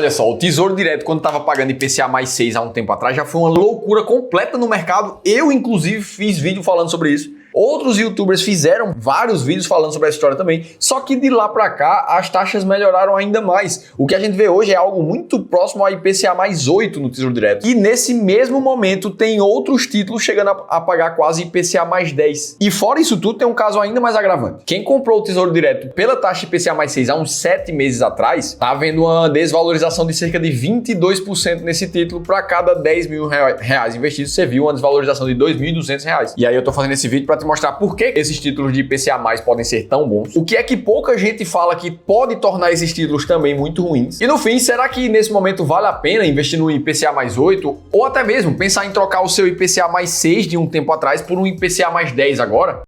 Olha só, o Tesouro Direto, quando estava pagando IPCA mais 6 há um tempo atrás, já foi uma loucura completa no mercado. Eu, inclusive, fiz vídeo falando sobre isso. Outros youtubers fizeram vários vídeos falando sobre essa história também, só que de lá pra cá as taxas melhoraram ainda mais. O que a gente vê hoje é algo muito próximo ao IPCA mais 8 no Tesouro Direto. E nesse mesmo momento tem outros títulos chegando a pagar quase IPCA mais 10. E fora isso tudo tem um caso ainda mais agravante. Quem comprou o Tesouro Direto pela taxa IPCA mais 6 há uns 7 meses atrás, tá vendo uma desvalorização de cerca de 22% nesse título. Para cada 10 mil reais investidos, você viu uma desvalorização de 2.200 reais. E aí eu tô fazendo esse vídeo para te mostrar por que esses títulos de IPCA+, podem ser tão bons, o que é que pouca gente fala que pode tornar esses títulos também muito ruins, e no fim, será que nesse momento vale a pena investir no IPCA mais 8, ou até mesmo pensar em trocar o seu IPCA mais 6 de um tempo atrás por um IPCA mais 10 agora?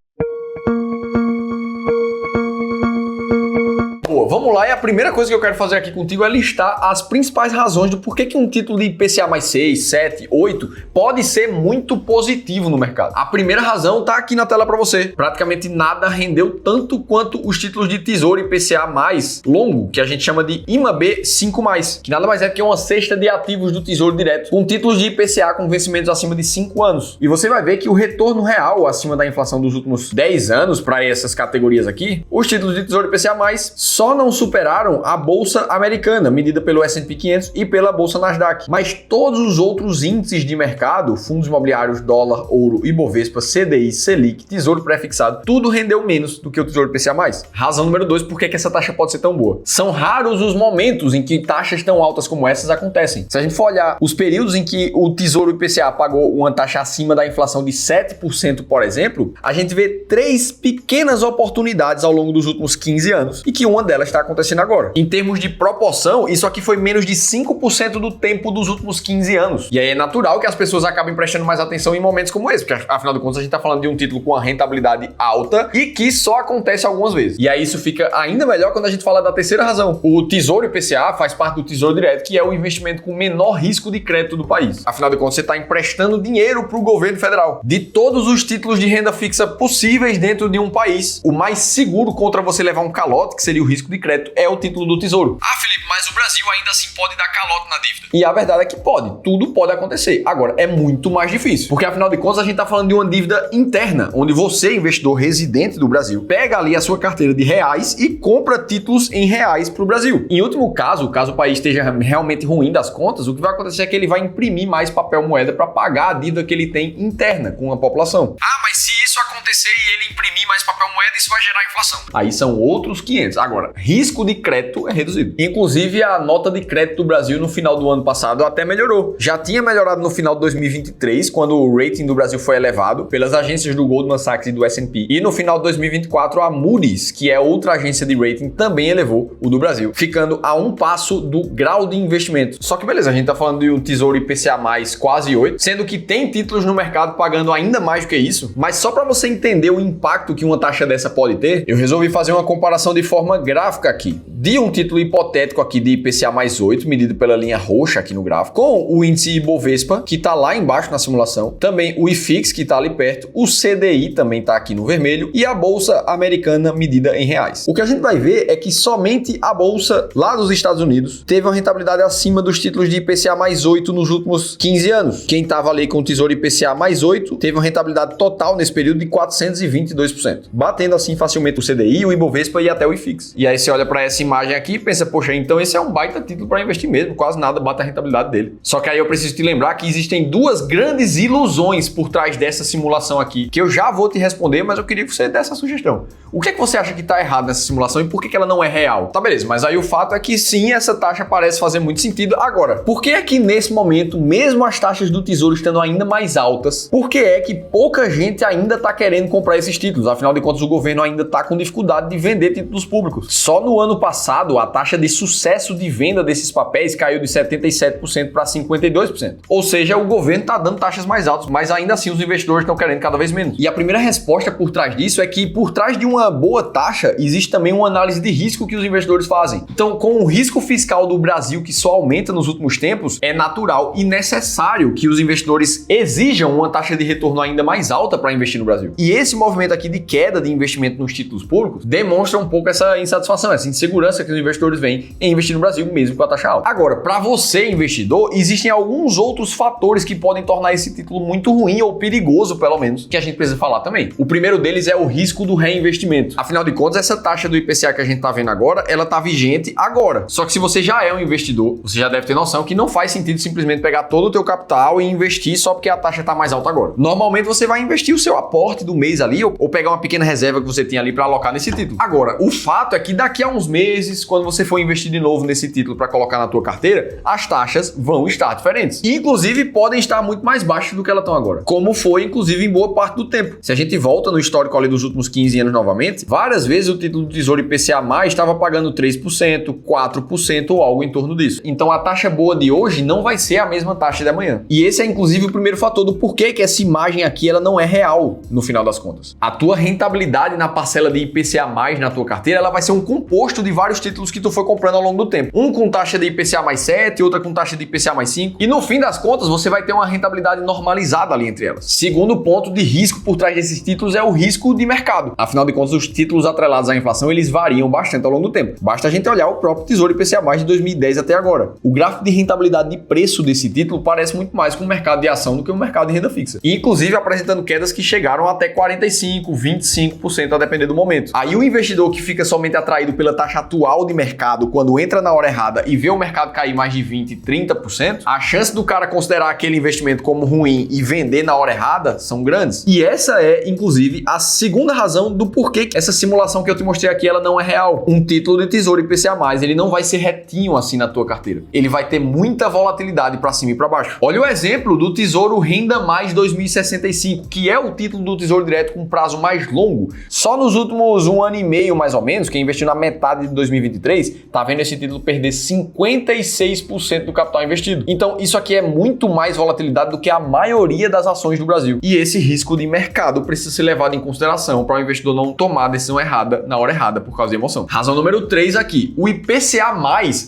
Vamos lá, e a primeira coisa que eu quero fazer aqui contigo é listar as principais razões do porquê que um título de IPCA mais 6, 7, 8 pode ser muito positivo no mercado. A primeira razão tá aqui na tela para você. Praticamente nada rendeu tanto quanto os títulos de Tesouro IPCA mais longo, que a gente chama de IMAB 5+, que nada mais é que uma cesta de ativos do Tesouro Direto, com títulos de IPCA com vencimentos acima de 5 anos. E você vai ver que o retorno real acima da inflação dos últimos 10 anos para essas categorias aqui, os títulos de Tesouro IPCA+, só não superaram a Bolsa Americana, medida pelo S&P 500 e pela Bolsa Nasdaq. Mas todos os outros índices de mercado, fundos imobiliários, dólar, ouro, Ibovespa, CDI, Selic, Tesouro Pré-fixado, tudo rendeu menos do que o Tesouro IPCA+. Razão número 2, por que essa taxa pode ser tão boa? São raros os momentos em que taxas tão altas como essas acontecem. Se a gente for olhar os períodos em que o Tesouro IPCA pagou uma taxa acima da inflação de 7%, por exemplo, a gente vê 3 pequenas oportunidades ao longo dos últimos 15 anos e que uma delas está acontecendo agora. Em termos de proporção, isso aqui foi menos de 5% do tempo dos últimos 15 anos. E aí é natural que as pessoas acabem prestando mais atenção em momentos como esse, porque afinal de contas a gente está falando de um título com uma rentabilidade alta e que só acontece algumas vezes. E aí isso fica ainda melhor quando a gente fala da terceira razão. O Tesouro IPCA faz parte do Tesouro Direto, que é o investimento com menor risco de crédito do país. Afinal de contas, você está emprestando dinheiro para o governo federal. De todos os títulos de renda fixa possíveis dentro de um país, o mais seguro contra você levar um calote, que seria o risco de crédito, é o título do Tesouro. Ah, Felipe, mas o Brasil ainda assim pode dar calote na dívida. E a verdade é que pode, tudo pode acontecer. Agora, é muito mais difícil, porque afinal de contas a gente tá falando de uma dívida interna, onde você, investidor residente do Brasil, pega ali a sua carteira de reais e compra títulos em reais pro Brasil. Em último caso o país esteja realmente ruim das contas, o que vai acontecer é que ele vai imprimir mais papel moeda para pagar a dívida que ele tem interna com a população. Ah, mas se isso acontecer e ele imprimir mais papel moeda, isso vai gerar inflação. Aí são outros 500. Agora, risco de crédito é reduzido. Inclusive, a nota de crédito do Brasil no final do ano passado até melhorou. Já tinha melhorado no final de 2023, quando o rating do Brasil foi elevado pelas agências do Goldman Sachs e do S&P. E no final de 2024, a Moody's, que é outra agência de rating, também elevou o do Brasil, ficando a um passo do grau de investimento. Só que beleza, a gente tá falando de um Tesouro IPCA mais quase 8, sendo que tem títulos no mercado pagando ainda mais do que isso. Mas só para você entender o impacto que uma taxa dessa pode ter, eu resolvi fazer uma comparação de forma gráfica aqui, de um título hipotético aqui de IPCA mais 8, medido pela linha roxa aqui no gráfico, com o índice Ibovespa, que está lá embaixo na simulação, também o IFIX, que está ali perto, o CDI também está aqui no vermelho, e a Bolsa Americana medida em reais. O que a gente vai ver é que somente a Bolsa lá dos Estados Unidos teve uma rentabilidade acima dos títulos de IPCA mais 8 nos últimos 15 anos. Quem estava ali com o Tesouro IPCA mais 8 teve uma rentabilidade total nesse período de 422%, batendo assim facilmente o CDI, o Ibovespa e até o IFIX. E aí você olha para essa imagem aqui e pensa, poxa, então esse é um baita título para investir mesmo, quase nada bate a rentabilidade dele. Só que aí eu preciso te lembrar que existem duas grandes ilusões por trás dessa simulação aqui, que eu já vou te responder, mas eu queria que você desse essa sugestão. O que é que você acha que está errado nessa simulação e por que ela não é real? Tá, beleza, mas aí o fato é que sim, essa taxa parece fazer muito sentido. Agora, por que é que nesse momento, mesmo as taxas do Tesouro estando ainda mais altas, por que é que pouca gente ainda está querendo comprar esses títulos? Afinal de contas, o governo ainda está com dificuldade de vender títulos públicos. Só no ano passado, a taxa de sucesso de venda desses papéis caiu de 77% para 52%. Ou seja, o governo está dando taxas mais altas, mas ainda assim os investidores estão querendo cada vez menos. E a primeira resposta por trás disso é que por trás de uma boa taxa, existe também uma análise de risco que os investidores fazem. Então, com o risco fiscal do Brasil que só aumenta nos últimos tempos, é natural e necessário que os investidores exijam uma taxa de retorno ainda mais alta para investir no Brasil. Brasil. E esse movimento aqui de queda de investimento nos títulos públicos demonstra um pouco essa insatisfação, essa insegurança que os investidores veem em investir no Brasil, mesmo com a taxa alta. Agora, para você, investidor, existem alguns outros fatores que podem tornar esse título muito ruim ou perigoso, pelo menos, que a gente precisa falar também. O primeiro deles é o risco do reinvestimento. Afinal de contas, essa taxa do IPCA que a gente tá vendo agora, ela tá vigente agora. Só que se você já é um investidor, você já deve ter noção que não faz sentido simplesmente pegar todo o teu capital e investir só porque a taxa tá mais alta agora. Normalmente você vai investir o seu aporte do mês ali ou pegar uma pequena reserva que você tem ali para alocar nesse título. Agora, o fato é que daqui a uns meses, quando você for investir de novo nesse título para colocar na tua carteira, as taxas vão estar diferentes. E, inclusive, podem estar muito mais baixas do que elas estão agora. Como foi, inclusive, em boa parte do tempo. Se a gente volta no histórico ali dos últimos 15 anos novamente, várias vezes o título do Tesouro IPCA+ estava pagando 3%, 4% ou algo em torno disso. Então, a taxa boa de hoje não vai ser a mesma taxa de amanhã. E esse é, inclusive, o primeiro fator do porquê que essa imagem aqui ela não é real no final das contas. A tua rentabilidade na parcela de IPCA+ na tua carteira, ela vai ser um composto de vários títulos que tu foi comprando ao longo do tempo. Um com taxa de IPCA+ 7, outra com taxa de IPCA+ 5. E no fim das contas, você vai ter uma rentabilidade normalizada ali entre elas. Segundo ponto de risco por trás desses títulos é o risco de mercado. Afinal de contas, os títulos atrelados à inflação, eles variam bastante ao longo do tempo. Basta a gente olhar o próprio Tesouro IPCA+ de 2010 até agora. O gráfico de rentabilidade de preço desse título parece muito mais com o mercado de ação do que o mercado de renda fixa. E, inclusive, apresentando quedas que chegaram até 45%, 25% a depender do momento. Aí o investidor que fica somente atraído pela taxa atual de mercado quando entra na hora errada e vê o mercado cair mais de 20%, 30%, a chance do cara considerar aquele investimento como ruim e vender na hora errada são grandes. E essa é, inclusive, a segunda razão do porquê essa simulação que eu te mostrei aqui, ela não é real. Um título de Tesouro IPCA+, ele não vai ser retinho assim na tua carteira. Ele vai ter muita volatilidade para cima e para baixo. Olha o exemplo do Tesouro Renda Mais 2065, que é o título do Tesouro Direto com prazo mais longo. Só nos últimos 1 ano e meio, mais ou menos, quem investiu na metade de 2023, tá vendo esse título perder 56% do capital investido. Então, isso aqui é muito mais volatilidade do que a maioria das ações do Brasil. E esse risco de mercado precisa ser levado em consideração para o investidor não tomar a decisão errada na hora errada por causa de emoção. Razão número 3 aqui. O IPCA+,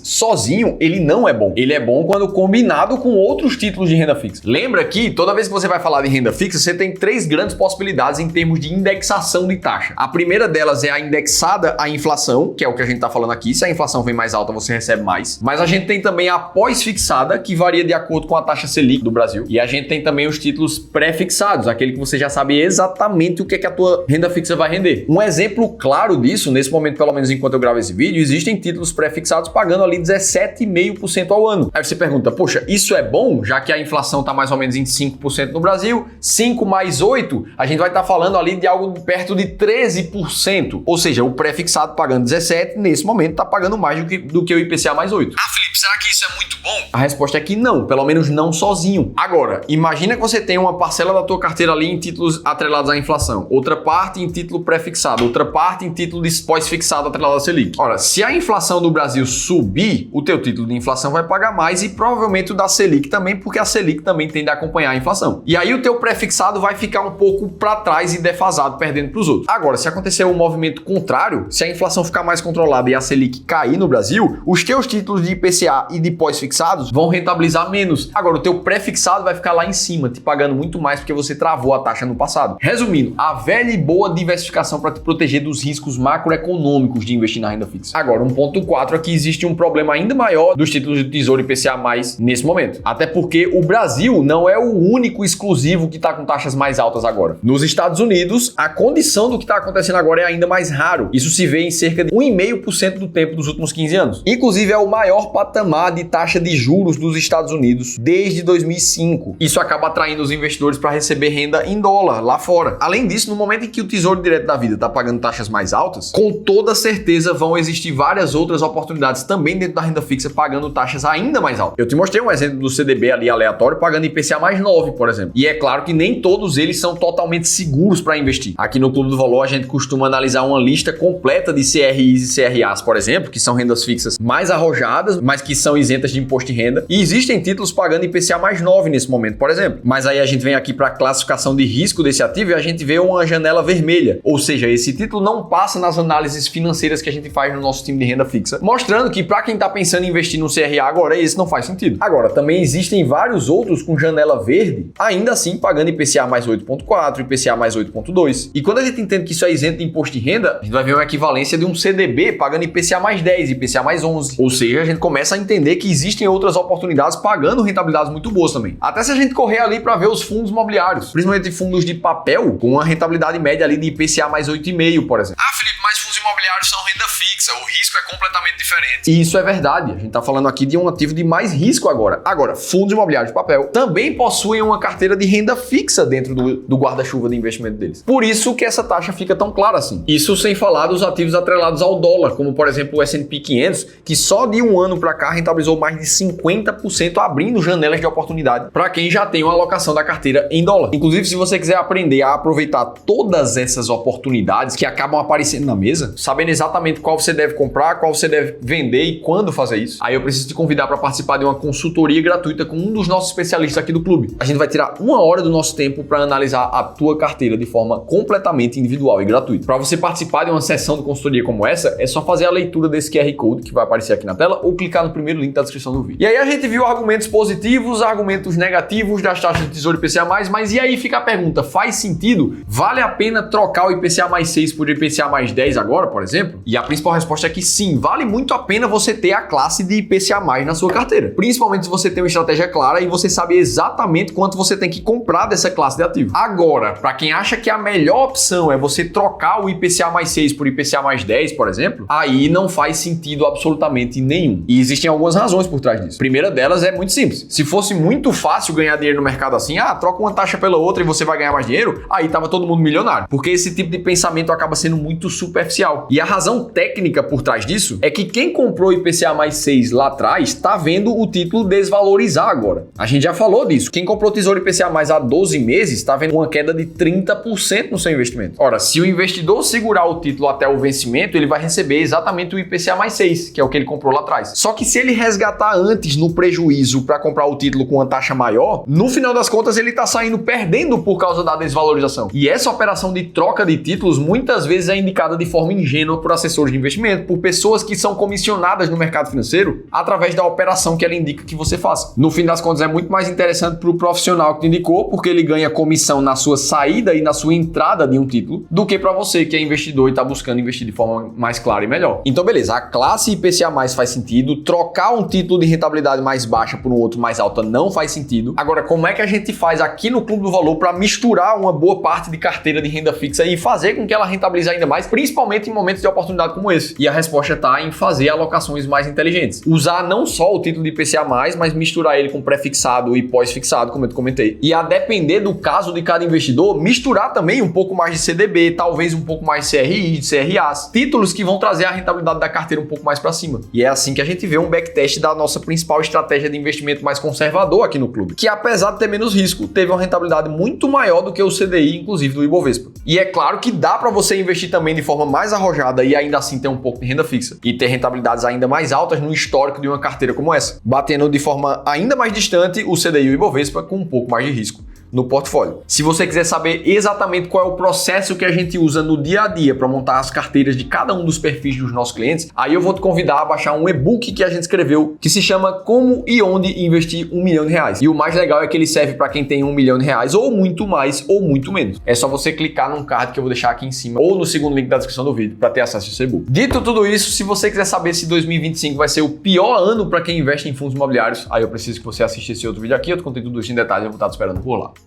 sozinho, ele não é bom. Ele é bom quando combinado com outros títulos de renda fixa. Lembra que toda vez que você vai falar de renda fixa, você tem 3 grandes possibilidades em termos de indexação de taxa. A primeira delas é a indexada à inflação, que é o que a gente está falando aqui. Se a inflação vem mais alta, você recebe mais. Mas a gente tem também a pós-fixada, que varia de acordo com a taxa Selic do Brasil. E a gente tem também os títulos pré-fixados, aquele que você já sabe exatamente o que é que a tua renda fixa vai render. Um exemplo claro disso, nesse momento, pelo menos enquanto eu gravo esse vídeo, existem títulos pré-fixados pagando ali 17,5% ao ano. Aí você pergunta, poxa, isso é bom, já que a inflação está mais ou menos em 5% no Brasil, 5 mais 8, a gente vai estar falando ali de algo perto de 13%. Ou seja, o pré-fixado pagando 17, nesse momento está pagando mais do que o IPCA mais 8. Ah, Felipe, será que isso é muito bom? A resposta é que não, pelo menos não sozinho. Agora, imagina que você tem uma parcela da tua carteira ali em títulos atrelados à inflação, outra parte em título pré-fixado, outra parte em título de pós-fixado atrelado à Selic. Ora, se a inflação do Brasil subir, o teu título de inflação vai pagar mais e provavelmente o da Selic também, porque a Selic também tende a acompanhar a inflação. E aí o teu pré-fixado vai ficar um pouco para trás e defasado, perdendo para os outros. Agora, se acontecer um movimento contrário, se a inflação ficar mais controlada e a Selic cair no Brasil, os teus títulos de IPCA e de pós-fixados vão rentabilizar menos. Agora, o teu pré-fixado vai ficar lá em cima, te pagando muito mais porque você travou a taxa no passado. Resumindo, a velha e boa diversificação para te proteger dos riscos macroeconômicos de investir na renda fixa. Agora, um ponto 4 aqui, existe um problema ainda maior dos títulos de Tesouro IPCA+ nesse momento. Até porque o Brasil não é o único exclusivo que está com taxas mais altas agora. Nos Estados Unidos, a condição do que está acontecendo agora é ainda mais raro. Isso se vê em cerca de 1,5% do tempo dos últimos 15 anos. Inclusive, é o maior patamar de taxa de juros dos Estados Unidos desde 2005. Isso acaba atraindo os investidores para receber renda em dólar lá fora. Além disso, no momento em que o Tesouro Direto da Vida está pagando taxas mais altas, com toda certeza vão existir várias outras oportunidades também dentro da renda fixa pagando taxas ainda mais altas. Eu te mostrei um exemplo do CDB ali aleatório pagando IPCA mais 9, por exemplo. E é claro que nem todos eles são totalmente seguros para investir. Aqui no Clube do Valor a gente costuma analisar uma lista completa de CRIs e CRAs, por exemplo, que são rendas fixas mais arrojadas, mas que são isentas de imposto de renda. E existem títulos pagando IPCA mais 9 nesse momento, por exemplo. Mas aí a gente vem aqui para a classificação de risco desse ativo e a gente vê uma janela vermelha. Ou seja, esse título não passa nas análises financeiras que a gente faz no nosso time de renda fixa, mostrando que para quem está pensando em investir no CRA agora, esse não faz sentido. Agora, também existem vários outros com janela verde, ainda assim pagando IPCA mais 8,4, 4 IPCA mais 8,2. E quando a gente entende que isso é isento de imposto de renda, a gente vai ver uma equivalência de um CDB pagando IPCA mais 10, IPCA mais 11. Ou seja, a gente começa a entender que existem outras oportunidades pagando rentabilidades muito boas também. Até se a gente correr ali para ver os fundos imobiliários, principalmente fundos de papel, com uma rentabilidade média ali de IPCA mais 8,5, por exemplo. Ah, Felipe, mas fundos imobiliários são renda fixa, o risco é completamente diferente. E isso é verdade. A gente está falando aqui de um ativo de mais risco agora. Agora, fundos imobiliários de papel também possuem uma carteira de renda fixa dentro do guarda-chuva de investimento deles. Por isso que essa taxa fica tão clara assim. Isso sem falar dos ativos atrelados ao dólar, como por exemplo o S&P 500, que só de um ano para cá rentabilizou mais de 50%, abrindo janelas de oportunidade para quem já tem uma alocação da carteira em dólar. Inclusive, se você quiser aprender a aproveitar todas essas oportunidades que acabam aparecendo na mesa, sabendo exatamente qual você deve comprar, qual você deve vender e quando fazer isso, aí eu preciso te convidar para participar de uma consultoria gratuita com um dos nossos especialistas aqui do clube. A gente vai tirar 1 hora do nosso tempo para analisar a tua carteira de forma completamente individual e gratuita. Para você participar de uma sessão de consultoria como essa, é só fazer a leitura desse QR Code que vai aparecer aqui na tela ou clicar no primeiro link da descrição do vídeo. E aí a gente viu argumentos positivos, argumentos negativos das taxas de Tesouro IPCA+, mas e aí fica a pergunta, faz sentido? Vale a pena trocar o IPCA mais 6 por IPCA mais 10 agora, por exemplo? E a principal resposta é que sim, vale muito a pena você ter a classe de IPCA+, na sua carteira. Principalmente se você tem uma estratégia clara e você sabe exatamente quanto você tem que comprar dessa classe de ativo. Agora, para quem acha que a melhor opção é você trocar o IPCA mais 6 por IPCA mais 10, por exemplo, aí não faz sentido absolutamente nenhum. E existem algumas razões por trás disso. A primeira delas é muito simples. Se fosse muito fácil ganhar dinheiro no mercado assim, troca uma taxa pela outra e você vai ganhar mais dinheiro, aí tava todo mundo milionário. Porque esse tipo de pensamento acaba sendo muito superficial. E a razão técnica por trás disso é que quem comprou o IPCA mais 6 lá atrás tá vendo o título desvalorizar agora. A gente já falou disso. Quem comprou o Tesouro IPCA mais há 12 meses tá vendo uma queda de 30% no seu investimento. Ora, se o investidor segurar o título até o vencimento, ele vai receber exatamente o IPCA mais 6, que é o que ele comprou lá atrás. Só que se ele resgatar antes no prejuízo para comprar o título com uma taxa maior, no final das contas ele tá saindo perdendo por causa da desvalorização. E essa operação de troca de títulos muitas vezes é indicada de forma ingênua por assessores de investimento, por pessoas que são comissionadas no mercado financeiro através da operação que ela indica que você faça. No fim das contas é muito mais interessante para o profissional que te indicou, porque ele ganha comissão na sua saída e na sua entrada de um título, do que para você que é investidor e está buscando investir de forma mais clara e melhor. Então beleza, a classe IPCA mais faz sentido, trocar um título de rentabilidade mais baixa por um outro mais alta não faz sentido. Agora, como é que a gente faz aqui no Clube do Valor para misturar uma boa parte de carteira de renda fixa e fazer com que ela rentabilize ainda mais, principalmente em momentos de oportunidade como esse? E a resposta está em fazer alocações mais inteligentes. Usar não só o título de IPCA+, mas misturar ele com pré-fixado e pós-fixado, como eu comentei. E a depender do caso de cada investidor, misturar também um pouco mais de CDB, talvez um pouco mais de CRI, de CRAs, títulos que vão trazer a rentabilidade da carteira um pouco mais para cima. E é assim que a gente vê um backtest da nossa principal estratégia de investimento mais conservador aqui no clube, que apesar de ter menos risco, teve uma rentabilidade muito maior do que o CDI, inclusive do Ibovespa. E é claro que dá para você investir também de forma mais arrojada e ainda assim ter um pouco de renda fixa e ter rentabilidades ainda mais altas no histórico de uma carteira como essa, batendo de forma ainda mais distante o CDI e o Ibovespa com um pouco mais de risco no portfólio. Se você quiser saber exatamente qual é o processo que a gente usa no dia a dia para montar as carteiras de cada um dos perfis dos nossos clientes, aí eu vou te convidar a baixar um e-book que a gente escreveu que se chama Como e Onde Investir R$1 Milhão. E o mais legal é que ele serve para quem tem R$1 milhão ou muito mais ou muito menos. É só você clicar num card que eu vou deixar aqui em cima ou no segundo link da descrição do vídeo para ter acesso a esse e-book. Dito tudo isso, se você quiser saber se 2025 vai ser o pior ano para quem investe em fundos imobiliários, aí eu preciso que você assista esse outro vídeo aqui, eu te contei tudo isso em detalhes, eu vou estar te esperando por lá.